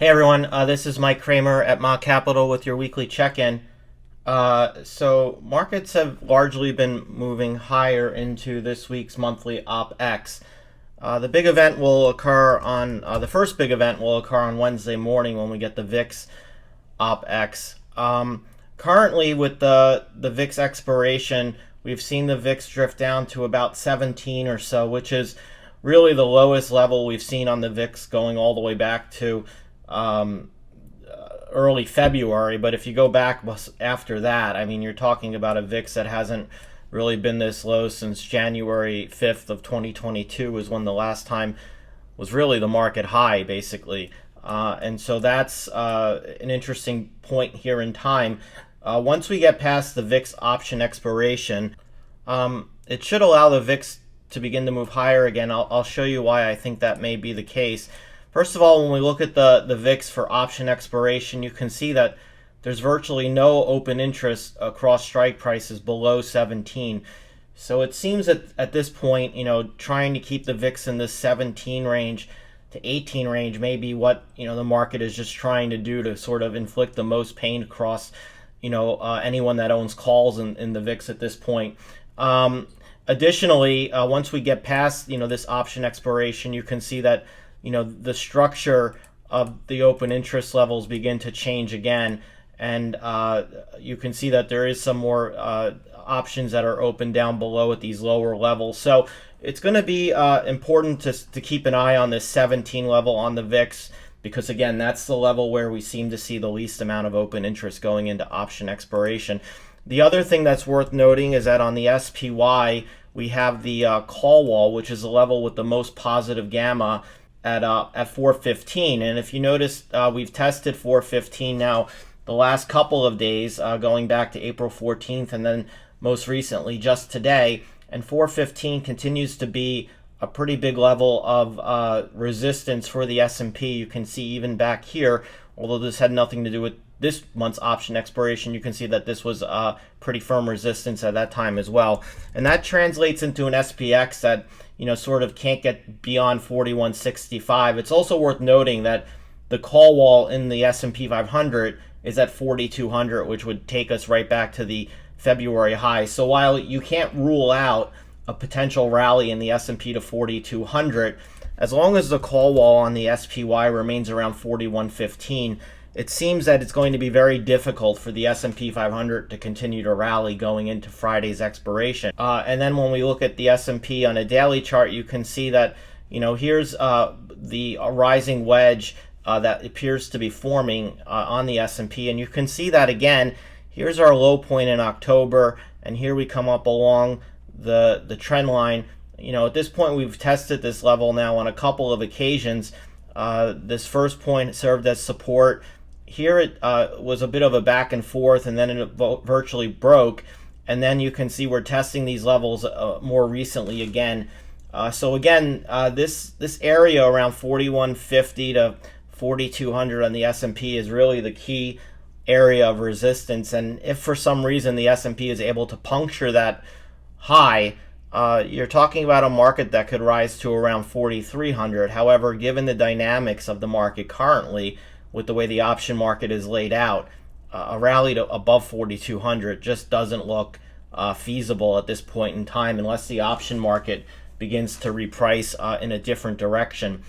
Hey everyone, this is Mike Kramer at Mott Capital with your weekly check-in. So markets have largely been moving higher into this week's monthly OpX. The big event will occur on the first big event will occur on Wednesday morning when we get the VIX OpX. Currently, with the VIX expiration, we've seen the VIX drift down to about 17 or so, which is really the lowest level we've seen on the VIX going all the way back to early February. But if you go back after that, I mean, you're talking about a VIX that hasn't really been this low since January 5th of 2022 was when the last time was really the market high, basically. And so that's an interesting point here in time. Once we get past the VIX option expiration, it should allow the VIX to begin to move higher again. I'll show you why I think that may be the case. First of all, when we look at the VIX for option expiration, you can see that there's virtually no open interest across strike prices below 17. So it seems that at this point, trying to keep the VIX in this 17 range to 18 range may be what, the market is just trying to do to sort of inflict the most pain across, anyone that owns calls in the VIX at this point. Additionally, once we get past, this option expiration, you can see that the structure of the open interest levels begin to change again. And you can see that there is some more options that are open down below at these lower levels. So it's going to be important to keep an eye on this 17 level on the VIX, because again, that's the level where we seem to see the least amount of open interest going into option expiration. The other thing that's worth noting is that on the SPY, we have the call wall, which is the level with the most positive gamma at 415. And if you notice, we've tested 415 now the last couple of days, going back to April 14th and then most recently just today. And 415 continues to be a pretty big level of resistance for the S&P. You can see even back here, although this had nothing to do with this month's option expiration, you can see that this was pretty firm resistance at that time as well. And that translates into an SPX that sort of can't get beyond 4165. It's also worth noting that the call wall in the S&P 500 is at 4200, which would take us right back to the February high. So while you can't rule out a potential rally in the S&P to 4200, as long as the call wall on the SPY remains around 4115, it seems that it's going to be very difficult for the S&P 500 to continue to rally going into Friday's expiration. And then when we look at the S&P on a daily chart, you can see that, here's the rising wedge that appears to be forming on the S&P. And you can see that again, here's our low point in October, and here we come up along the trend line. At this point, we've tested this level now on a couple of occasions. This first point served as support. Here it was a bit of a back and forth, and then it virtually broke. And then you can see we're testing these levels more recently again. So again, this area around 4150 to 4200 on the S&P is really the key area of resistance. And if for some reason the S&P is able to puncture that high, you're talking about a market that could rise to around 4300. However, given the dynamics of the market currently, with the way the option market is laid out, a rally to above 4200 just doesn't look feasible at this point in time unless the option market begins to reprice in a different direction.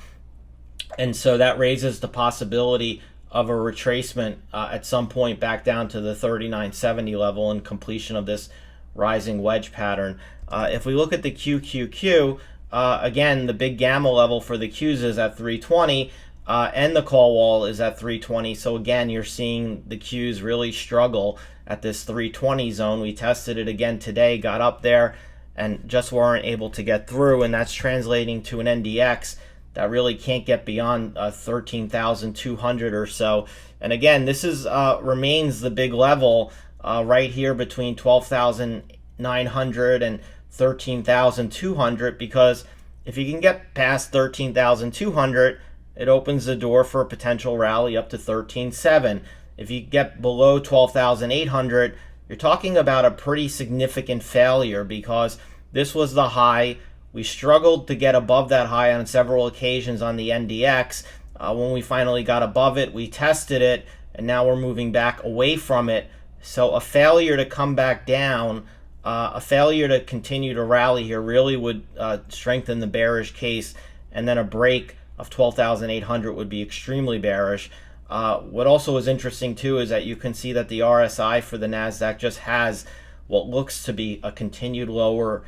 And so that raises the possibility of a retracement at some point back down to the 3970 level and completion of this rising wedge pattern. If we look at the QQQ, again, the big gamma level for the Qs is at 320, and the call wall is at 320. So again, you're seeing the Qs really struggle at this 320 zone. We tested it again today, got up there, and just weren't able to get through, and that's translating to an NDX that really can't get beyond 13,200 or so. And again, this is remains the big level right here between 12,900 and 13,200, because if you can get past 13,200, it opens the door for a potential rally up to 13.7. If you get below 12,800, you're talking about a pretty significant failure, because this was the high. We struggled to get above that high on several occasions on the NDX, When we finally got above it, we tested it, and now we're moving back away from it. So a failure to come back down, a failure to continue to rally here really would strengthen the bearish case, and then a break of 12,800 would be extremely bearish. What also is interesting too is that you can see that the RSI for the Nasdaq just has what looks to be a continued lower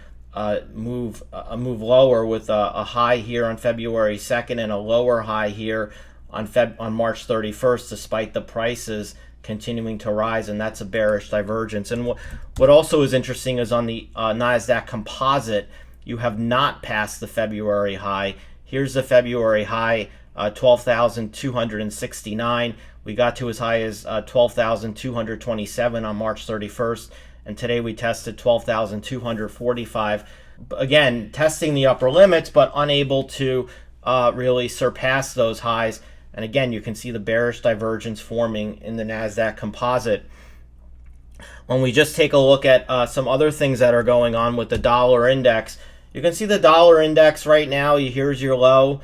move lower, with a high here on February 2nd and a lower high here on March 31st, despite the prices continuing to rise, and that's a bearish divergence. And what also is interesting is on the Nasdaq Composite, you have not passed the February high. Here's the February high, 12,269. We got to as high as 12,227 on March 31st, and today we tested 12,245. Again, testing the upper limits, but unable to really surpass those highs. And again, you can see the bearish divergence forming in the Nasdaq Composite. When we just take a look at some other things that are going on with the dollar index, you can see the dollar index right now. Here's your low,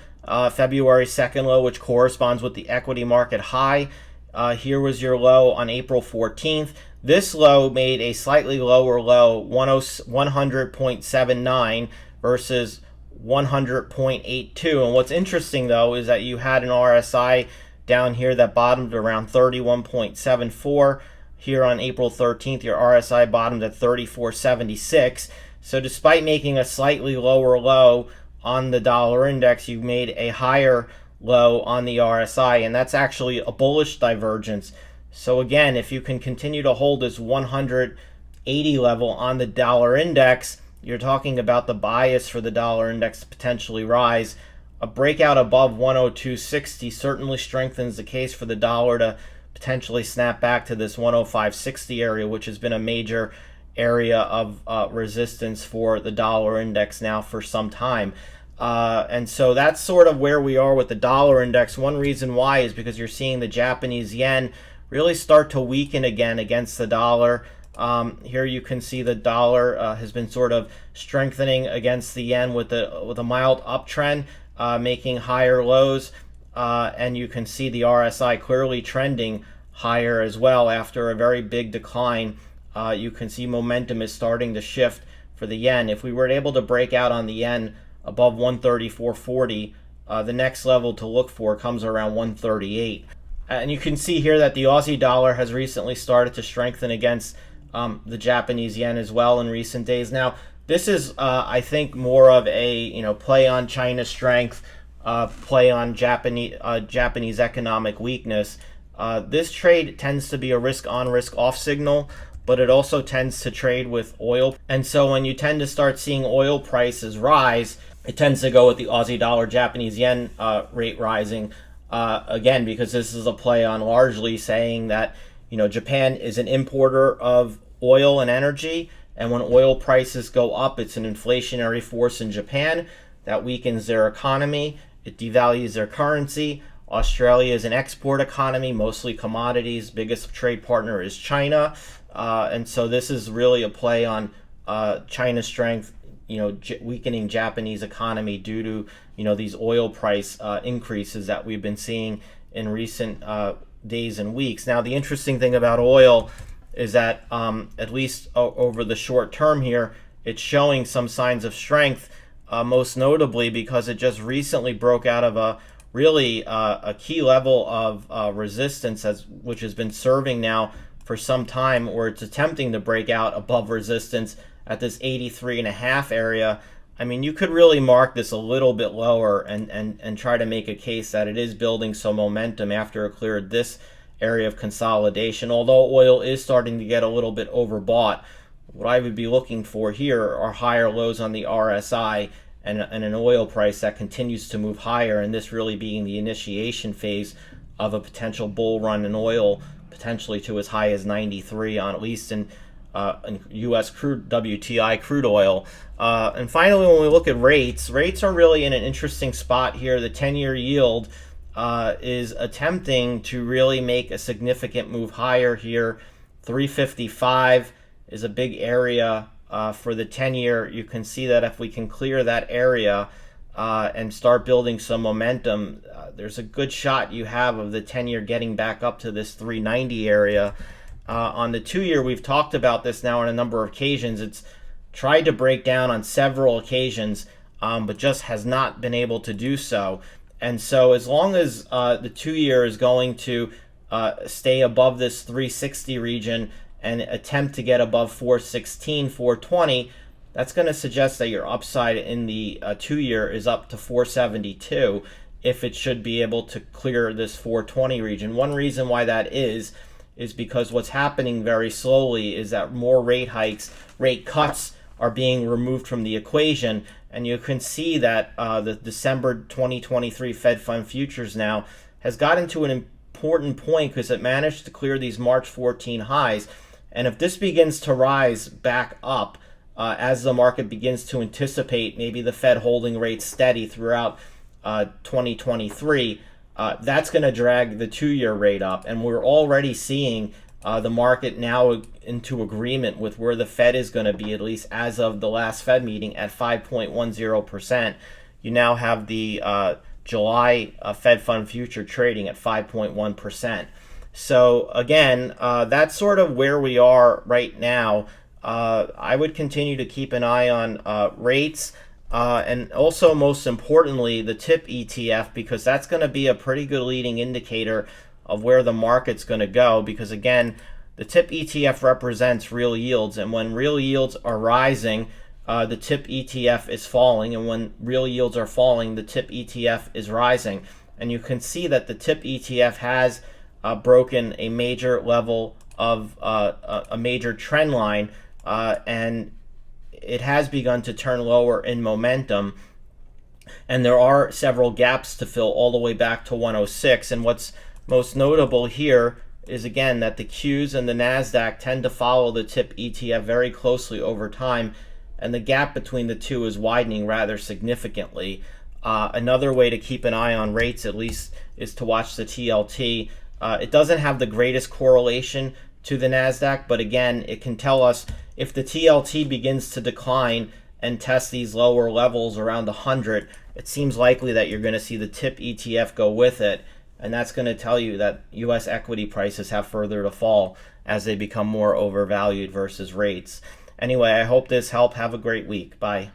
February 2nd low, which corresponds with the equity market high. Here was your low on April 14th. This low made a slightly lower low, 100.79 versus 100.82. And what's interesting though is that you had an RSI down here that bottomed around 31.74. Here on April 13th, your RSI bottomed at 34.76. So despite making a slightly lower low on the dollar index, you made a higher low on the RSI, and that's actually a bullish divergence. So again, if you can continue to hold this 180 level on the dollar index, you're talking about the bias for the dollar index to potentially rise. A breakout above 102.60 certainly strengthens the case for the dollar to potentially snap back to this 105.60 area, which has been a major area of resistance for the dollar index now for some time. And so that's sort of where we are with the dollar index. One reason why is because you're seeing the Japanese yen really start to weaken again against the dollar. Here you can see the dollar has been sort of strengthening against the yen with a mild uptrend, making higher lows, and you can see the RSI clearly trending higher as well after a very big decline. You can see momentum is starting to shift for the yen. If we were able to break out on the yen above 134.40, the next level to look for comes around 138. And you can see here that the Aussie dollar has recently started to strengthen against the Japanese yen as well in recent days. Now, this is, I think, more of a play on China's strength, play on Japanese economic weakness. This trade tends to be a risk on, risk off signal, but it also tends to trade with oil. And so when you tend to start seeing oil prices rise, it tends to go with the Aussie dollar Japanese yen rate rising. Again, because this is a play on largely saying that Japan is an importer of oil and energy, and when oil prices go up, it's an inflationary force in Japan that weakens their economy. It devalues their currency. Australia is an export economy, mostly commodities. Biggest trade partner is China, and so this is really a play on China's strength, weakening Japanese economy due to these oil price increases that we've been seeing in recent days and weeks. Now, the interesting thing about oil is that at least over the short term here, it's showing some signs of strength, most notably because it just recently broke out of a really a key level of resistance, which has been serving now for some time, or it's attempting to break out above resistance at this 83.5 area. I mean, you could really mark this a little bit lower and try to make a case that it is building some momentum after it cleared this area of consolidation. Although oil is starting to get a little bit overbought, what I would be looking for here are higher lows on the RSI and an oil price that continues to move higher, and this really being the initiation phase of a potential bull run in oil, potentially to as high as 93 on at least in U.S. crude WTI crude oil. And finally, when we look at rates are really in an interesting spot here. The 10-year yield is attempting to really make a significant move higher here. 355 is a big area for the 10-year. You can see that if we can clear that area, and start building some momentum, there's a good shot you have of the 10-year getting back up to this 390 area. On the 2-year, we've talked about this now on a number of occasions. It's tried to break down on several occasions, but just has not been able to do so. And so as long as the 2-year is going to stay above this 360 region and attempt to get above 416, 420, that's going to suggest that your upside in the 2-year is up to 472 if it should be able to clear this 420 region. One reason why that is because what's happening very slowly is that more rate cuts are being removed from the equation, and you can see that the December 2023 Fed Fund futures now has gotten to an important point because it managed to clear these March 14 highs. And if this begins to rise back up as the market begins to anticipate maybe the Fed holding rates steady throughout 2023, that's going to drag the 2-year rate up. And we're already seeing the market now into agreement with where the Fed is going to be, at least as of the last Fed meeting, at 5.10%. You now have the July Fed Fund future trading at 5.1%. So again, that's sort of where we are right now. I would continue to keep an eye on rates and also, most importantly, the TIP ETF, because that's going to be a pretty good leading indicator of where the market's going to go. Because again, the TIP ETF represents real yields, and when real yields are rising, the TIP ETF is falling, and when real yields are falling, the TIP ETF is rising. And you can see that the TIP ETF has broken a major level of a major trend line, and it has begun to turn lower in momentum. And there are several gaps to fill all the way back to 106. And what's most notable here is, again, that the Qs and the Nasdaq tend to follow the TIP ETF very closely over time, and the gap between the two is widening rather significantly. Another way to keep an eye on rates, at least, is to watch the TLT. It doesn't have the greatest correlation to the Nasdaq, but again, it can tell us if the TLT begins to decline and test these lower levels around 100, it seems likely that you're going to see the TIP ETF go with it, and that's going to tell you that U.S. equity prices have further to fall as they become more overvalued versus rates. Anyway, I hope this helped. Have a great week. Bye.